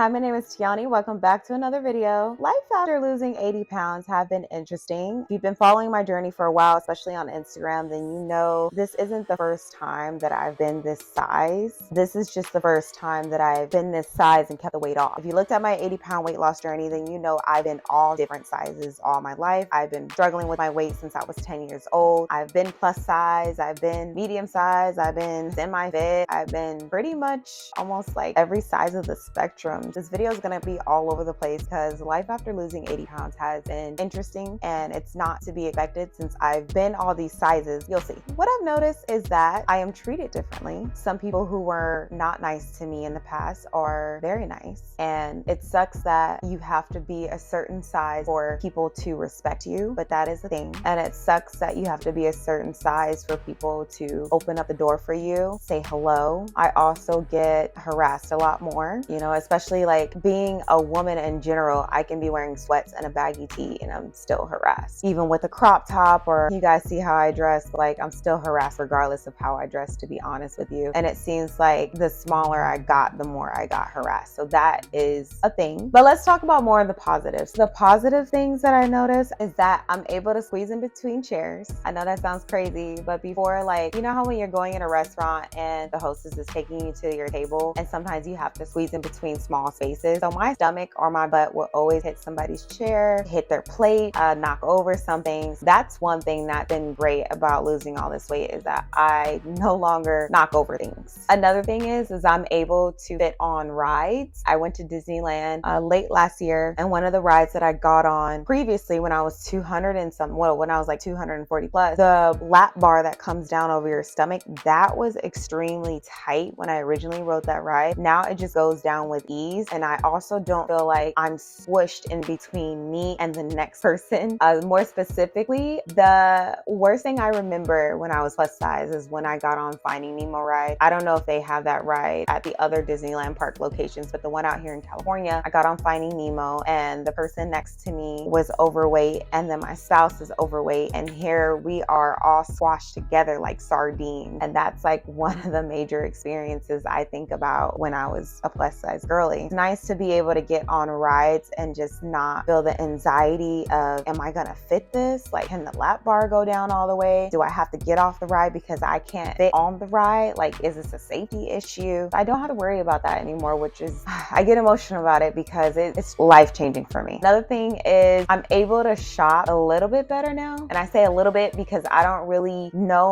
Hi, my name is Tiani. Welcome back to another video. Life after losing 80 pounds have been interesting. If you've been following my journey for a while, especially on Instagram, then you know this isn't the first time that I've been this size. This is just the first time that I've been this size and kept the weight off. If you looked at my 80-pound weight loss journey, then you know I've been all different sizes all my life. I've been struggling with my weight since I was 10 years old. I've been plus size, I've been medium size, I've been semi-fit, I've been pretty much almost like every size of the spectrum. This video is going to be all over the place because life after losing 80 pounds has been interesting and it's not to be expected since I've been all these sizes. You'll see. What I've noticed is that I am treated differently. Some people who were not nice to me in the past are very nice, and it sucks that you have to be a certain size for people to respect you, but that is the thing. And it sucks that you have to be a certain size for people to open up the door for you, say hello. I also get harassed a lot more, especially like being a woman in general. I can be wearing sweats and a baggy tee and I'm still harassed. Even with a crop top, or you guys see how I dress, like I'm still harassed regardless of how I dress, to be honest with you. And it seems like the smaller I got, the more I got harassed. So that is a thing. But let's talk about more of the positives. The positive things that I notice is that I'm able to squeeze in between chairs. I know that sounds crazy, but before, like, you know how when you're going in a restaurant and the hostess is taking you to your table and sometimes you have to squeeze in between small spaces. So my stomach or my butt will always hit somebody's chair, hit their plate, knock over something. That's one thing that's been great about losing all this weight, is that I no longer knock over things. Another thing is I'm able to fit on rides. I went to Disneyland late last year, and one of the rides that I got on previously when I was 200 and something, when I was like 240 plus, the lap bar that comes down over your stomach, that was extremely tight when I originally rode that ride. Now it just goes down with ease, and I also don't feel like I'm squished in between me and the next person. More specifically, the worst thing I remember when I was plus size is when I got on Finding Nemo ride. I don't know if they have that ride at the other Disneyland park locations, but the one out here in California, I got on Finding Nemo and the person next to me was overweight, and then my spouse is overweight, and here we are all squashed together like sardines. And that's like one of the major experiences I think about when I was a plus size girly. It's nice to be able to get on rides and just not feel the anxiety of, am I gonna fit this? Like, can the lap bar go down all the way? Do I have to get off the ride because I can't fit on the ride? Like, is this a safety issue? I don't have to worry about that anymore, which is, I get emotional about it because it's life-changing for me. Another thing is I'm able to shop a little bit better now. And I say a little bit because I don't really know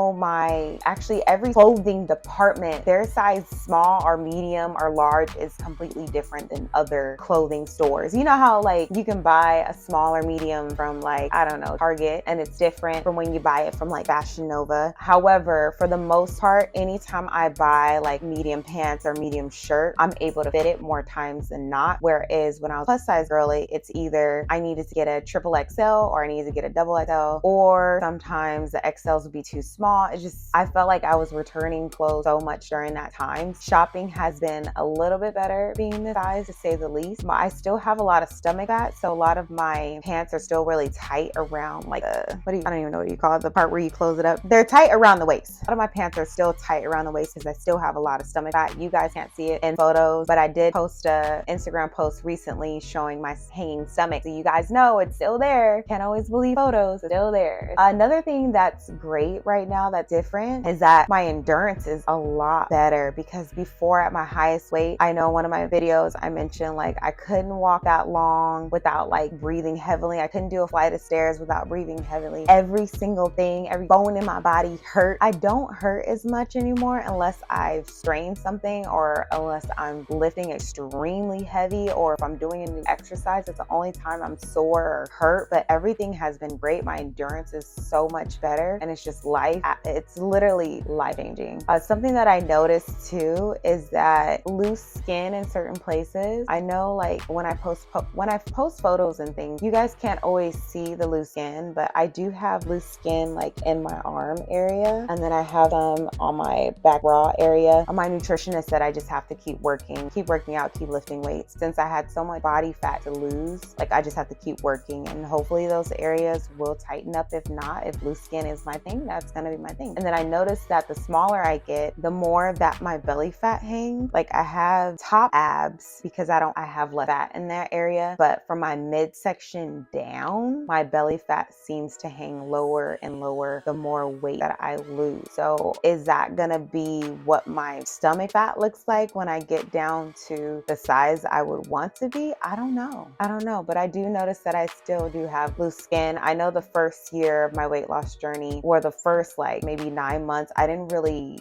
actually every clothing department, their size small or medium or large is completely different than other clothing stores. You know how like you can buy a small or medium from like, I don't know, Target, and it's different from when you buy it from like Fashion Nova. However, for the most part, anytime I buy like medium pants or medium shirt, I'm able to fit it more times than not. Whereas when I was plus size girly, it's either I needed to get a triple XL or I needed to get a double XL, or sometimes the XLs would be too small. It's just, I felt like I was returning clothes so much during that time. Shopping has been a little bit better being this size, to say the least. But I still have a lot of stomach fat, so a lot of my pants are still really tight around like I don't even know what you call it, the part where you close it up. They're tight around the waist. A lot of my pants are still tight around the waist because I still have a lot of stomach fat. You guys can't see it in photos, but I did post a Instagram post recently showing my hanging stomach, so you guys know it's still there. Can't always believe photos, it's still there. Another thing that's great right now that's different is that my endurance is a lot better, because before at my highest weight, I know one of my videos I mentioned like I couldn't walk that long without like breathing heavily. I couldn't do a flight of stairs without breathing heavily. Every single thing, every bone in my body hurt. I don't hurt as much anymore unless I've strained something or unless I'm lifting extremely heavy, or if I'm doing a new exercise. It's the only time I'm sore or hurt, but everything has been great. My endurance is so much better, and it's just life. It's literally life-changing. Something that I noticed too is that loose skin in certain places. I know like when I post photos and things, you guys can't always see the loose skin, but I do have loose skin like in my arm area, and then I have them on my back bra area. My nutritionist said I just have to keep working out, keep lifting weights. Since I had so much body fat to lose, like I just have to keep working, and hopefully those areas will tighten up. If not, if loose skin is my thing, that's gonna be my thing. And then I noticed that the smaller I get, the more that my belly fat hangs. Like I have top abs abs because I have less fat in that area. But from my midsection down, my belly fat seems to hang lower and lower the more weight that I lose. So is that gonna be what my stomach fat looks like when I get down to the size I would want to be? I don't know. But I do notice that I still do have loose skin. I know the first year of my weight loss journey, or the first like maybe 9 months, I didn't really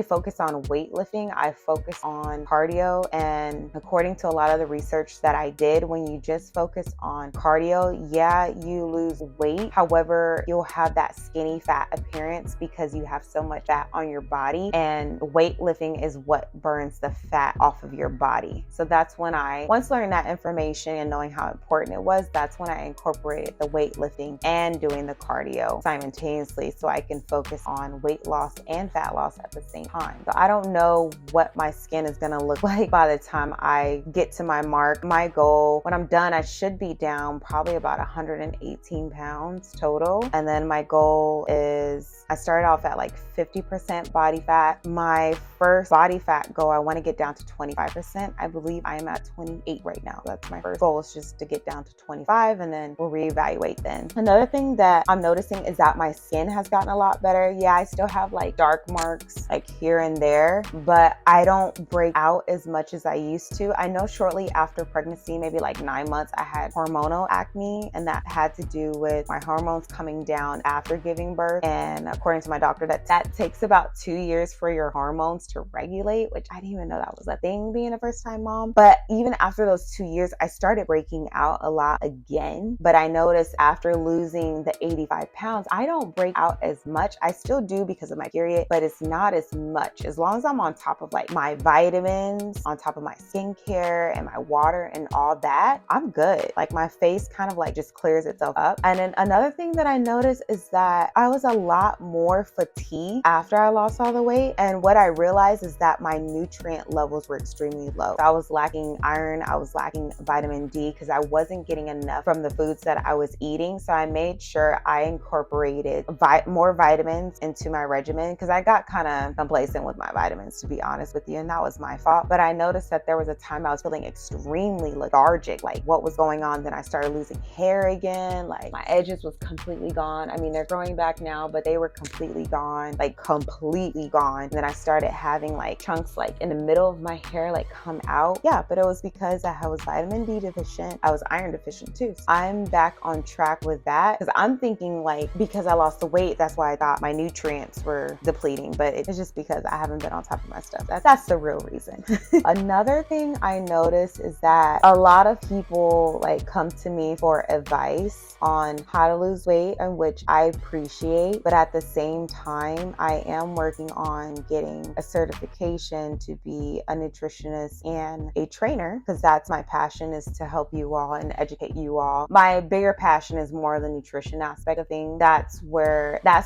focus on weightlifting. I focused on cardio. And according to a lot of the research that I did, when you just focus on cardio, yeah, you lose weight. However, you'll have that skinny fat appearance because you have so much fat on your body, and weightlifting is what burns the fat off of your body. So that's when I once learned that information and knowing how important it was, that's when I incorporated the weightlifting and doing the cardio simultaneously so I can focus on weight loss and fat loss at the same time. So I don't know what my skin is going to look like by the time I get to my mark. My goal, when I'm done, I should be down probably about 118 pounds total. And then my goal is, I started off at like 50% body fat. My first body fat goal, I want to get down to 25%. I believe I am at 28 right now. That's my first goal, is just to get down to 25, and then we'll reevaluate then. Another thing that I'm noticing is that my skin has gotten a lot better. Yeah, I still have like dark marks like here and there, but I don't break out as much as I used to. I know shortly after pregnancy, maybe like 9 months, I had hormonal acne, and that had to do with my hormones coming down after giving birth. And according to my doctor, that takes about 2 years for your hormones to regulate, which I didn't even know that was a thing being a first-time mom. But even after those 2 years, I started breaking out a lot again. But I noticed after losing the 85 pounds, I don't break out as much. I still do because of my period, but it's not as much. As long as I'm on top of like my vitamins, on top of my skincare and my water and all that, I'm good. Like my face kind of like just clears itself up. And then another thing that I noticed is that I was a lot more fatigued after I lost all the weight. And what I realized is that my nutrient levels were extremely low. So I was lacking iron, I was lacking vitamin D because I wasn't getting enough from the foods that I was eating. So I made sure I incorporated more vitamins into my regimen, because I got kind of complacent with my vitamins, to be honest with you, and that was my fault. But I noticed that there was a time I was feeling extremely lethargic, like what was going on. Then I started losing hair again, like my edges was completely gone. I mean, they're growing back now, but they were completely gone, like completely gone. And then I started having like chunks like in the middle of my hair like come out. Yeah, but it was because I was vitamin D deficient. I was iron deficient too. So I'm back on track with that, because I'm thinking like because I lost the weight, that's why I thought my nutrients were depleting, but it's just because I haven't been on top of my stuff. That's the real reason. Another thing I noticed is that a lot of people like come to me for advice on how to lose weight, and which I appreciate, but at the same time, I am working on getting a certification to be a nutritionist and a trainer, because that's my passion, is to help you all and educate you all. My bigger passion is more the nutrition aspect of things. That's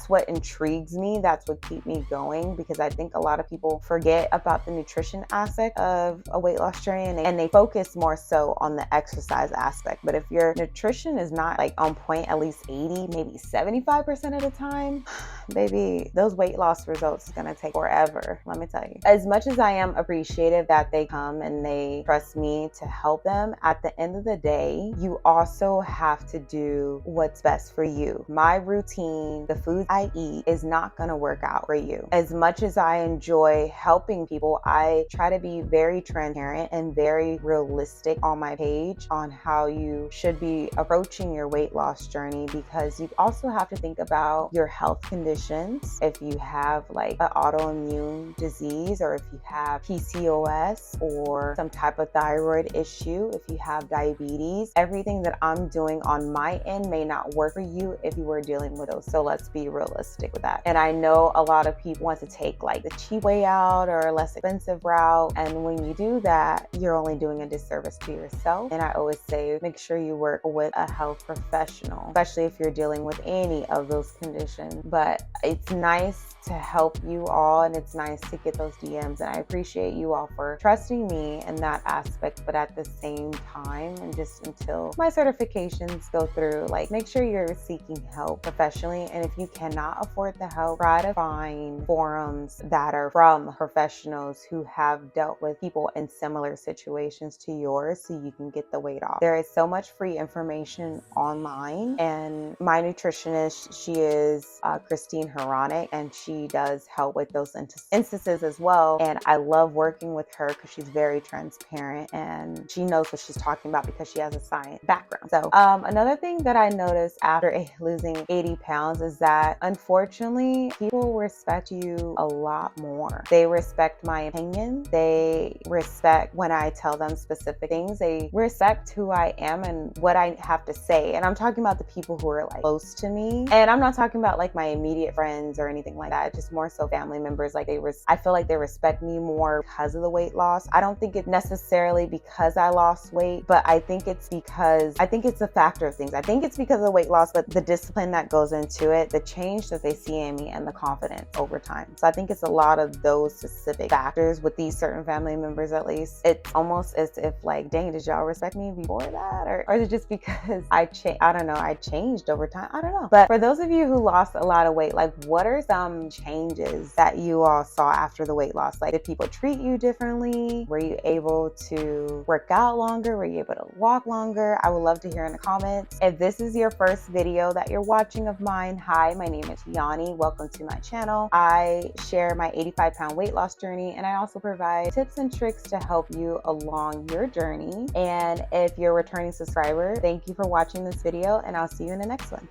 what intrigues me. That's what keeps me going, because I think a lot of people forget about the nutrition aspect of a weight loss journey, and they focus more so on the exercise aspect. But if your nutrition is not like on point at least 80, maybe 75% of the time, baby, those weight loss results is gonna take forever, let me tell you. As much as I am appreciative that they come and they trust me to help them, at the end of the day, you also have to do what's best for you. My routine, the foods I eat, is not gonna work out for you. As much as I enjoy helping people, I try to be very transparent and very realistic on my page on how you should be approaching your weight loss journey, because you also have to think about your health conditions. If you have like an autoimmune disease, or if you have PCOS or some type of thyroid issue, if you have diabetes, everything that I'm doing on my end may not work for you if you were dealing with those. So let's be realistic with that. And I know a lot of people want to take like the cheap way out or less expensive route, and when you do that, you're only doing a disservice to yourself. And I always say, make sure you work with a health professional, especially if you're dealing with any of those conditions. But it's nice to help you all, and it's nice to get those DMs, and I appreciate you all for trusting me in that aspect. But at the same time, and just until my certifications go through, like, make sure you're seeking help professionally. And if you cannot afford the help, try to find forums that are from professionals who have dealt with people in similar situations to yours so you can get the weight off. There is so much free information online, and my nutritionist, she is Christine Heronic, and she does help with those instances as well. And I love working with her because she's very transparent and she knows what she's talking about because she has a science background. So another thing that I noticed after losing 80 pounds is that unfortunately people respect you a lot more. They respect my opinion. They respect when I tell them specific things. They respect who I am and what I have to say. And I'm talking about the people who are like close to me. And I'm not talking about like my immediate friends or anything like that. Just more so family members. Like I feel like they respect me more because of the weight loss. I don't think it's necessarily because I lost weight, but I think it's a factor of things. I think it's because of the weight loss, but the discipline that goes into it, the change that they see in me, and the confidence over time. So I think it's a lot of those specific factors with these certain family members. At least it's almost as if like, dang, did y'all respect me before that, or is it just because I don't know, I changed over time? I don't know. But for those of you who lost a lot of weight, like what are some changes that you all saw after the weight loss? Like, did people treat you differently? Were you able to work out longer? Were you able to walk longer? I would love to hear in the comments. If this is your first video that you're watching of mine, hi, my name is Yanni. Welcome to my channel. I share my 85-pound weight loss journey, and I also provide tips and tricks to help you along your journey. And if you're a returning subscriber, thank you for watching this video, and I'll see you in the next one.